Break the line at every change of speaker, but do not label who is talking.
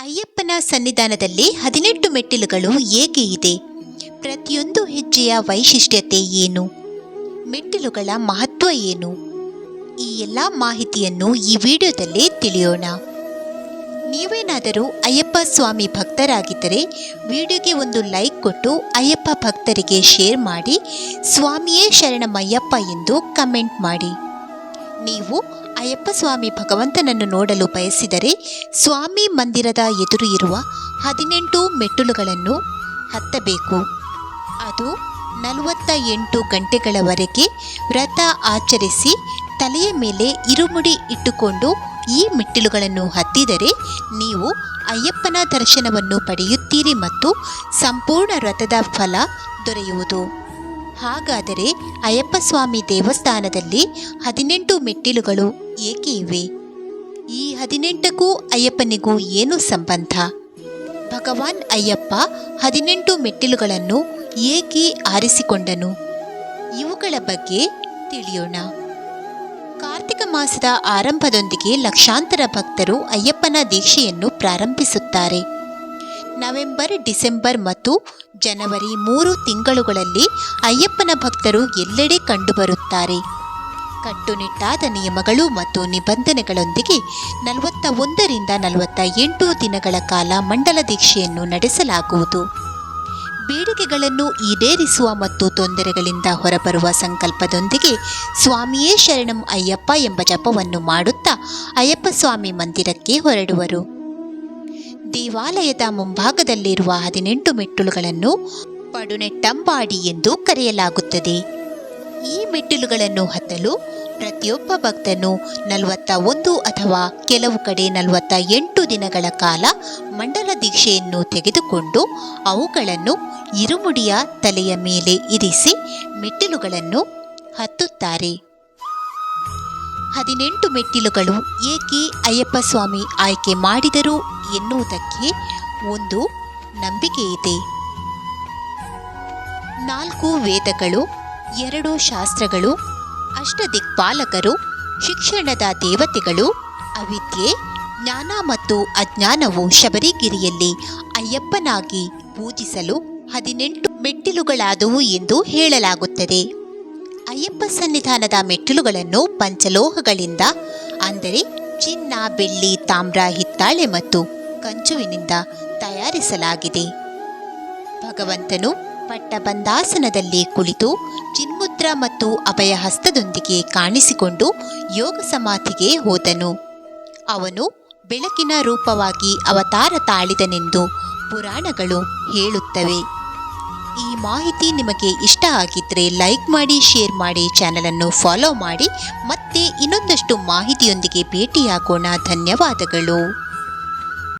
ಅಯ್ಯಪ್ಪನ ಸನ್ನಿಧಾನದಲ್ಲಿ 18 ಮೆಟ್ಟಿಲುಗಳು ಏಕೆ ಇದೆ? ಪ್ರತಿಯೊಂದು ಹೆಜ್ಜೆಯ ವೈಶಿಷ್ಟ್ಯತೆ ಏನು? ಮೆಟ್ಟಿಲುಗಳ ಮಹತ್ವ ಏನು? ಈ ಎಲ್ಲ ಮಾಹಿತಿಯನ್ನು ಈ ವಿಡಿಯೋದಲ್ಲಿ ತಿಳಿಯೋಣ. ನೀವೇನಾದರೂ ಅಯ್ಯಪ್ಪ ಸ್ವಾಮಿ ಭಕ್ತರಾಗಿದ್ದರೆ ವಿಡಿಯೋಗೆ ಒಂದು ಲೈಕ್ ಕೊಟ್ಟು ಅಯ್ಯಪ್ಪ ಭಕ್ತರಿಗೆ ಶೇರ್ ಮಾಡಿ, ಸ್ವಾಮಿಯೇ ಶರಣಮಯ್ಯಪ್ಪ ಎಂದು ಕಮೆಂಟ್ ಮಾಡಿ. ನೀವು ಅಯ್ಯಪ್ಪ ಸ್ವಾಮಿ ಭಗವಂತನನ್ನು ನೋಡಲು ಬಯಸಿದರೆ ಸ್ವಾಮಿ ಮಂದಿರದ ಎದುರು ಇರುವ 18 ಮೆಟ್ಟಿಲುಗಳನ್ನು ಹತ್ತಬೇಕು. ಅದು 48 ಗಂಟೆಗಳವರೆಗೆ ವ್ರತ ಆಚರಿಸಿ ತಲೆಯ ಮೇಲೆ ಇರುಮುಡಿ ಇಟ್ಟುಕೊಂಡು ಈ ಮೆಟ್ಟಿಲುಗಳನ್ನು ಹತ್ತಿದರೆ ನೀವು ಅಯ್ಯಪ್ಪನ ದರ್ಶನವನ್ನು ಪಡೆಯುತ್ತೀರಿ ಮತ್ತು ಸಂಪೂರ್ಣ ವ್ರತದ ಫಲ ದೊರೆಯುವುದು. ಹಾಗಾದರೆ ಅಯ್ಯಪ್ಪ ಸ್ವಾಮಿ ದೇವಸ್ಥಾನದಲ್ಲಿ 18 ಮೆಟ್ಟಿಲುಗಳು ಏಕೆ ಇವೆ? ಈ 18ಕ್ಕೂ ಅಯ್ಯಪ್ಪನಿಗೂ ಏನು ಸಂಬಂಧ? ಭಗವಾನ್ ಅಯ್ಯಪ್ಪ 18 ಮೆಟ್ಟಿಲುಗಳನ್ನು ಏಕೆ ಆರಿಸಿಕೊಂಡನು? ಇವುಗಳ ಬಗ್ಗೆ ತಿಳಿಯೋಣ. ಕಾರ್ತಿಕ ಮಾಸದ ಆರಂಭದೊಂದಿಗೆ ಲಕ್ಷಾಂತರ ಭಕ್ತರು ಅಯ್ಯಪ್ಪನ ದೀಕ್ಷೆಯನ್ನು ಪ್ರಾರಂಭಿಸುತ್ತಾರೆ. ನವೆಂಬರ್, ಡಿಸೆಂಬರ್ ಮತ್ತು ಜನವರಿ 3 ತಿಂಗಳುಗಳಲ್ಲಿ ಅಯ್ಯಪ್ಪನ ಭಕ್ತರು ಎಲ್ಲೆಡೆ ಕಂಡುಬರುತ್ತಾರೆ. ಕಟ್ಟುನಿಟ್ಟಾದ ನಿಯಮಗಳು ಮತ್ತು ನಿಬಂಧನೆಗಳೊಂದಿಗೆ 41 ರಿಂದ 48 ದಿನಗಳ ಕಾಲ ಮಂಡಲ ದೀಕ್ಷೆಯನ್ನು ನಡೆಸಲಾಗುವುದು. ಬೇಡಿಕೆಗಳನ್ನು ಈಡೇರಿಸುವ ಮತ್ತು ತೊಂದರೆಗಳಿಂದ ಹೊರಬರುವ ಸಂಕಲ್ಪದೊಂದಿಗೆ ಸ್ವಾಮಿಯೇ ಶರಣಂ ಅಯ್ಯಪ್ಪ ಎಂಬ ಜಪವನ್ನು ಮಾಡುತ್ತಾ ಅಯ್ಯಪ್ಪ ಸ್ವಾಮಿ ಮಂದಿರಕ್ಕೆ ಹೊರಡುವರು. ದೇವಾಲಯದ ಮುಂಭಾಗದಲ್ಲಿರುವ 18 ಮೆಟ್ಟಿಲುಗಳನ್ನು ಪಡುನೆಟ್ಟಂಬಾಡಿ ಎಂದು ಕರೆಯಲಾಗುತ್ತದೆ. ಈ ಮೆಟ್ಟಿಲುಗಳನ್ನು ಹತ್ತಲು ಪ್ರತಿಯೊಬ್ಬ ಭಕ್ತನು 41 ಅಥವಾ ಕೆಲವು ಕಡೆ 48 ದಿನಗಳ ಕಾಲ ಮಂಡಲ ದೀಕ್ಷೆಯನ್ನು ತೆಗೆದುಕೊಂಡು ಅವುಗಳನ್ನು ಇರುಮುಡಿಯ ತಲೆಯ ಮೇಲೆ ಇರಿಸಿ ಮೆಟ್ಟಿಲುಗಳನ್ನು ಹತ್ತುತ್ತಾರೆ. 18 ಮೆಟ್ಟಿಲುಗಳು ಏಕೆ ಅಯ್ಯಪ್ಪ ಸ್ವಾಮಿ ಆಯ್ಕೆ ಮಾಡಿದರು ಎನ್ನುವುದಕ್ಕೆ ಒಂದು ನಂಬಿಕೆ ಇದೆ. 4 ವೇದಗಳು, 2 ಶಾಸ್ತ್ರಗಳು, ಅಷ್ಟದಿಕ್ಪಾಲಕರು, ಶಿಕ್ಷಣದ ದೇವತೆಗಳು, ಅವಿದ್ಯೆ, ಜ್ಞಾನ ಮತ್ತು ಅಜ್ಞಾನವು ಶಬರಿಗಿರಿಯಲ್ಲಿ ಅಯ್ಯಪ್ಪನಾಗಿ ಪೂಜಿಸಲು 18 ಮೆಟ್ಟಿಲುಗಳಾದವು ಎಂದು ಹೇಳಲಾಗುತ್ತದೆ. ಅಯ್ಯಪ್ಪ ಸನ್ನಿಧಾನದ ಮೆಟ್ಟಿಲುಗಳನ್ನು ಪಂಚಲೋಹಗಳಿಂದ ಅಂದರೆ ಚಿನ್ನ, ಬೆಳ್ಳಿ, ತಾಮ್ರ, ಹಿತ್ತಾಳೆ ಮತ್ತು ಕಂಚುವಿನಿಂದ ತಯಾರಿಸಲಾಗಿದೆ. ಭಗವಂತನು ಪಟ್ಟಬಂಧಾಸನದಲ್ಲಿ ಕುಳಿತು ಚಿನ್ಮುದ್ರ ಮತ್ತು ಅಭಯ ಹಸ್ತದೊಂದಿಗೆ ಕಾಣಿಸಿಕೊಂಡು ಯೋಗ ಸಮಾಧಿಗೆ ಹೋದನು. ಅವನು ಬೆಳಕಿನ ರೂಪವಾಗಿ ಅವತಾರ ತಾಳಿದನೆಂದು ಪುರಾಣಗಳು ಹೇಳುತ್ತವೆ. ಈ ಮಾಹಿತಿ ನಿಮಗೆ ಇಷ್ಟ ಆಗಿದ್ದರೆ ಲೈಕ್ ಮಾಡಿ, ಶೇರ್ ಮಾಡಿ, ಚಾನಲನ್ನು ಫಾಲೋ ಮಾಡಿ. ಮತ್ತೆ ಇನ್ನೊಂದಷ್ಟು ಮಾಹಿತಿಯೊಂದಿಗೆ ಭೇಟಿಯಾಗೋಣ. ಧನ್ಯವಾದಗಳು.